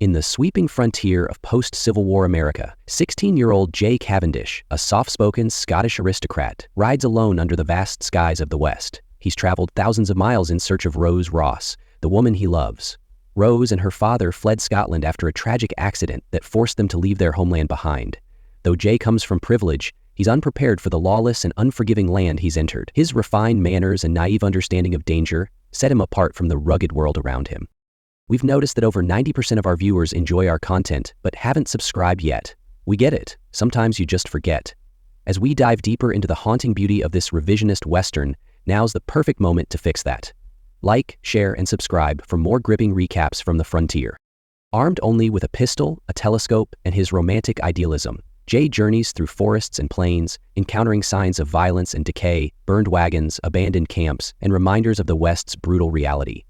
In the sweeping frontier of post-Civil War America, 16-year-old Jay Cavendish, a soft-spoken Scottish aristocrat, rides alone under the vast skies of the West. He's traveled thousands of miles in search of Rose Ross, the woman he loves. Rose and her father fled Scotland after a tragic accident that forced them to leave their homeland behind. Though Jay comes from privilege, he's unprepared for the lawless and unforgiving land he's entered. His refined manners and naive understanding of danger set him apart from the rugged world around him. We've noticed that over 90% of our viewers enjoy our content but haven't subscribed yet. We get it. Sometimes you just forget. As we dive deeper into the haunting beauty of this revisionist Western, now's the perfect moment to fix that. Like, share, and subscribe for more gripping recaps from the frontier. Armed only with a pistol, a telescope, and his romantic idealism, Jay journeys through forests and plains, encountering signs of violence and decay, burned wagons, abandoned camps, and reminders of the West's brutal reality.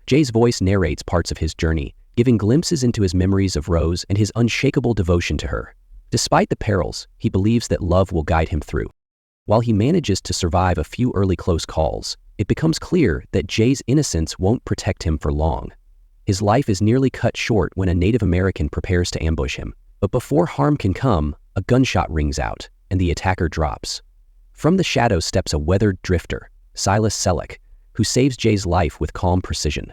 Jay's voice narrates parts of his journey, giving glimpses into his memories of Rose and his unshakable devotion to her. Despite the perils, he believes that love will guide him through. While he manages to survive a few early close calls, it becomes clear that Jay's innocence won't protect him for long. His life is nearly cut short when a Native American prepares to ambush him. But before harm can come, a gunshot rings out, and the attacker drops. From the shadows steps a weathered drifter, Silas Selleck, who saves Jay's life with calm precision.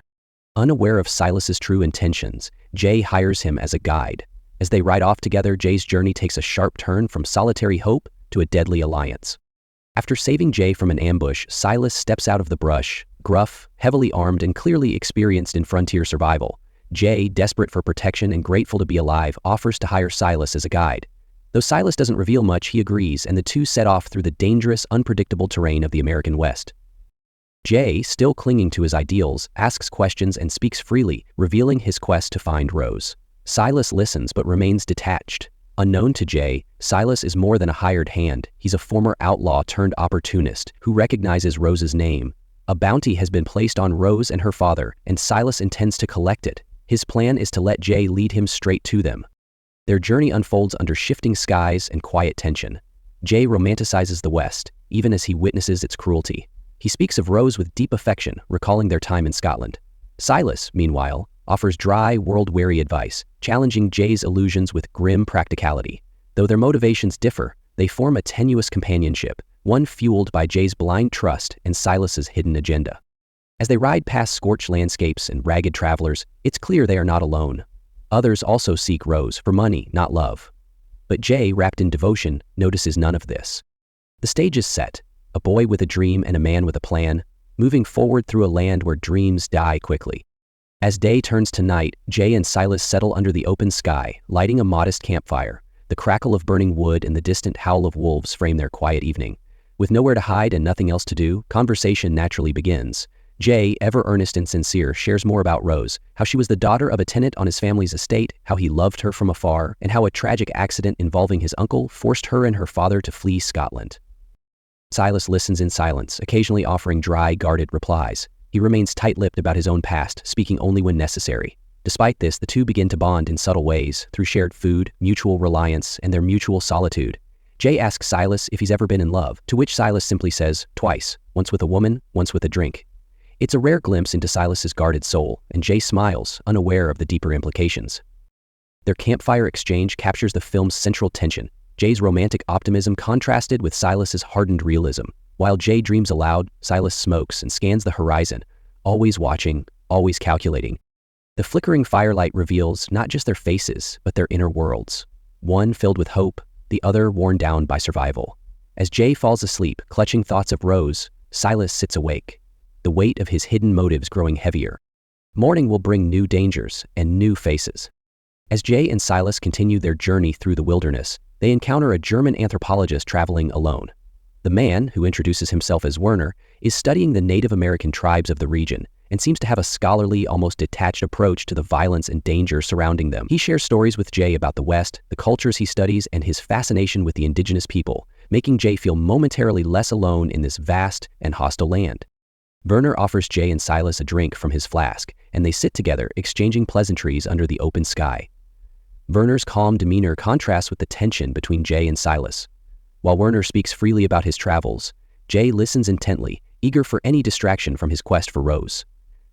Unaware of Silas's true intentions, Jay hires him as a guide. As they ride off together, Jay's journey takes a sharp turn from solitary hope to a deadly alliance. After saving Jay from an ambush, Silas steps out of the brush, gruff, heavily armed, and clearly experienced in frontier survival. Jay, desperate for protection and grateful to be alive, offers to hire Silas as a guide. Though Silas doesn't reveal much, he agrees, and the two set off through the dangerous, unpredictable terrain of the American West. Jay, still clinging to his ideals, asks questions and speaks freely, revealing his quest to find Rose. Silas listens but remains detached. Unknown to Jay, Silas is more than a hired hand. He's a former outlaw turned opportunist who recognizes Rose's name. A bounty has been placed on Rose and her father, and Silas intends to collect it. His plan is to let Jay lead him straight to them. Their journey unfolds under shifting skies and quiet tension. Jay romanticizes the West, even as he witnesses its cruelty. He speaks of Rose with deep affection, recalling their time in Scotland. Silas, meanwhile, offers dry, world-weary advice, challenging Jay's illusions with grim practicality. Though their motivations differ, they form a tenuous companionship, one fueled by Jay's blind trust and Silas's hidden agenda. As they ride past scorched landscapes and ragged travelers, it's clear they are not alone. Others also seek Rose for money, not love. But Jay, wrapped in devotion, notices none of this. The stage is set. A boy with a dream and a man with a plan, moving forward through a land where dreams die quickly. As day turns to night, Jay and Silas settle under the open sky, lighting a modest campfire. The crackle of burning wood and the distant howl of wolves frame their quiet evening. With nowhere to hide and nothing else to do, conversation naturally begins. Jay, ever earnest and sincere, shares more about Rose, how she was the daughter of a tenant on his family's estate, how he loved her from afar, and how a tragic accident involving his uncle forced her and her father to flee Scotland. Silas listens in silence, occasionally offering dry, guarded replies. He remains tight-lipped about his own past, speaking only when necessary. Despite this, the two begin to bond in subtle ways, through shared food, mutual reliance, and their mutual solitude. Jay asks Silas if he's ever been in love, to which Silas simply says, twice, once with a woman, once with a drink. It's a rare glimpse into Silas's guarded soul, and Jay smiles, unaware of the deeper implications. Their campfire exchange captures the film's central tension, Jay's romantic optimism contrasted with Silas's hardened realism. While Jay dreams aloud, Silas smokes and scans the horizon, always watching, always calculating. The flickering firelight reveals not just their faces, but their inner worlds. One filled with hope, the other worn down by survival. As Jay falls asleep, clutching thoughts of Rose, Silas sits awake, the weight of his hidden motives growing heavier. Morning will bring new dangers and new faces. As Jay and Silas continue their journey through the wilderness, they encounter a German anthropologist traveling alone. The man, who introduces himself as Werner, is studying the Native American tribes of the region and seems to have a scholarly, almost detached approach to the violence and danger surrounding them. He shares stories with Jay about the West, the cultures he studies, and his fascination with the indigenous people, making Jay feel momentarily less alone in this vast and hostile land. Werner offers Jay and Silas a drink from his flask, and they sit together, exchanging pleasantries under the open sky. Werner's calm demeanor contrasts with the tension between Jay and Silas. While Werner speaks freely about his travels, Jay listens intently, eager for any distraction from his quest for Rose.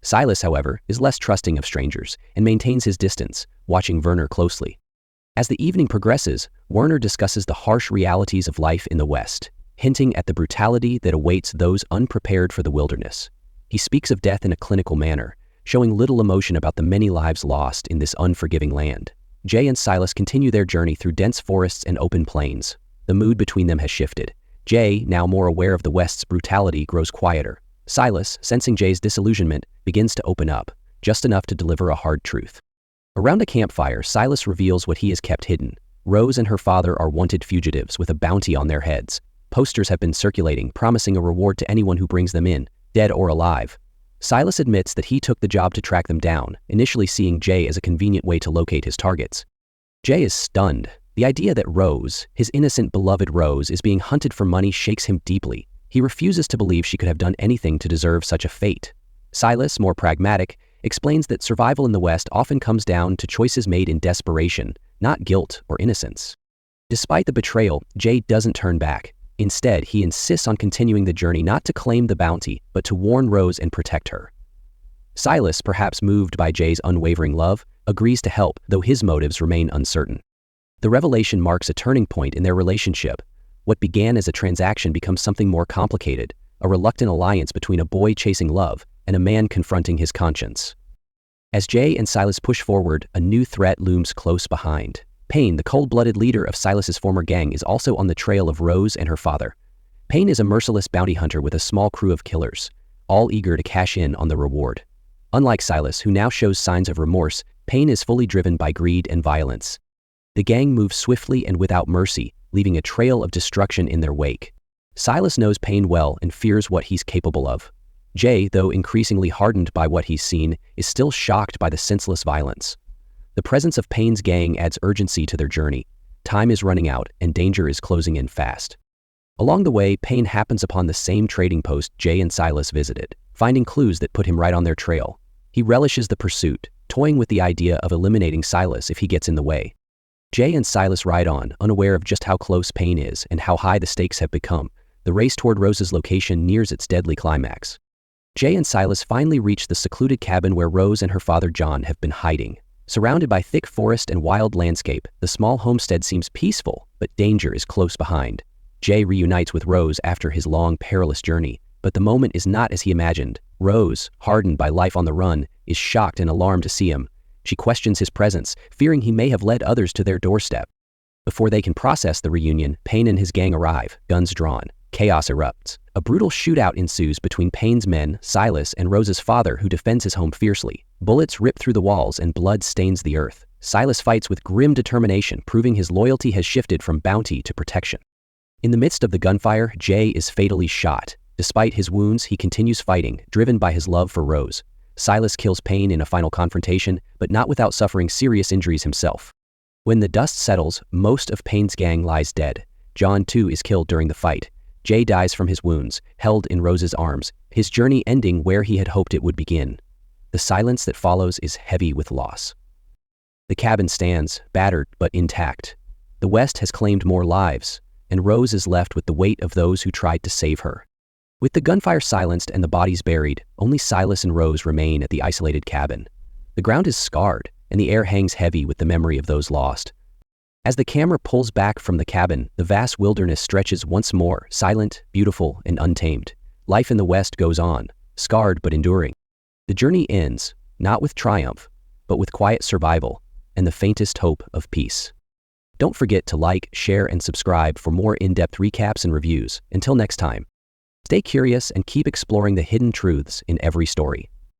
Silas, however, is less trusting of strangers and maintains his distance, watching Werner closely. As the evening progresses, Werner discusses the harsh realities of life in the West, hinting at the brutality that awaits those unprepared for the wilderness. He speaks of death in a clinical manner, showing little emotion about the many lives lost in this unforgiving land. Jay and Silas continue their journey through dense forests and open plains. The mood between them has shifted. Jay, now more aware of the West's brutality, grows quieter. Silas, sensing Jay's disillusionment, begins to open up, just enough to deliver a hard truth. Around a campfire, Silas reveals what he has kept hidden. Rose and her father are wanted fugitives with a bounty on their heads. Posters have been circulating, promising a reward to anyone who brings them in, dead or alive. Silas admits that he took the job to track them down, initially seeing Jay as a convenient way to locate his targets. Jay is stunned. The idea that Rose, his innocent beloved Rose, is being hunted for money shakes him deeply. He refuses to believe she could have done anything to deserve such a fate. Silas, more pragmatic, explains that survival in the West often comes down to choices made in desperation, not guilt or innocence. Despite the betrayal, Jay doesn't turn back. Instead, he insists on continuing the journey not to claim the bounty, but to warn Rose and protect her. Silas, perhaps moved by Jay's unwavering love, agrees to help, though his motives remain uncertain. The revelation marks a turning point in their relationship. What began as a transaction becomes something more complicated, a reluctant alliance between a boy chasing love and a man confronting his conscience. As Jay and Silas push forward, a new threat looms close behind. Payne, the cold-blooded leader of Silas's former gang, is also on the trail of Rose and her father. Payne is a merciless bounty hunter with a small crew of killers, all eager to cash in on the reward. Unlike Silas, who now shows signs of remorse, Payne is fully driven by greed and violence. The gang moves swiftly and without mercy, leaving a trail of destruction in their wake. Silas knows Payne well and fears what he's capable of. Jay, though increasingly hardened by what he's seen, is still shocked by the senseless violence. The presence of Payne's gang adds urgency to their journey. Time is running out and danger is closing in fast. Along the way, Payne happens upon the same trading post Jay and Silas visited, finding clues that put him right on their trail. He relishes the pursuit, toying with the idea of eliminating Silas if he gets in the way. Jay and Silas ride on, unaware of just how close Payne is and how high the stakes have become. The race toward Rose's location nears its deadly climax. Jay and Silas finally reach the secluded cabin where Rose and her father John have been hiding. Surrounded by thick forest and wild landscape, the small homestead seems peaceful, but danger is close behind. Jay reunites with Rose after his long, perilous journey, but the moment is not as he imagined. Rose, hardened by life on the run, is shocked and alarmed to see him. She questions his presence, fearing he may have led others to their doorstep. Before they can process the reunion, Payne and his gang arrive, guns drawn. Chaos erupts. A brutal shootout ensues between Payne's men, Silas, and Rose's father, who defends his home fiercely. Bullets rip through the walls and blood stains the earth. Silas fights with grim determination, proving his loyalty has shifted from bounty to protection. In the midst of the gunfire, Jay is fatally shot. Despite his wounds, he continues fighting, driven by his love for Rose. Silas kills Payne in a final confrontation, but not without suffering serious injuries himself. When the dust settles, most of Payne's gang lies dead. John, too, is killed during the fight. Jay dies from his wounds, held in Rose's arms, his journey ending where he had hoped it would begin. The silence that follows is heavy with loss. The cabin stands, battered but intact. The West has claimed more lives, and Rose is left with the weight of those who tried to save her. With the gunfire silenced and the bodies buried, only Silas and Rose remain at the isolated cabin. The ground is scarred, and the air hangs heavy with the memory of those lost. As the camera pulls back from the cabin, the vast wilderness stretches once more, silent, beautiful, and untamed. Life in the West goes on, scarred but enduring. The journey ends, not with triumph, but with quiet survival and the faintest hope of peace. Don't forget to like, share, and subscribe for more in-depth recaps and reviews. Until next time, stay curious and keep exploring the hidden truths in every story.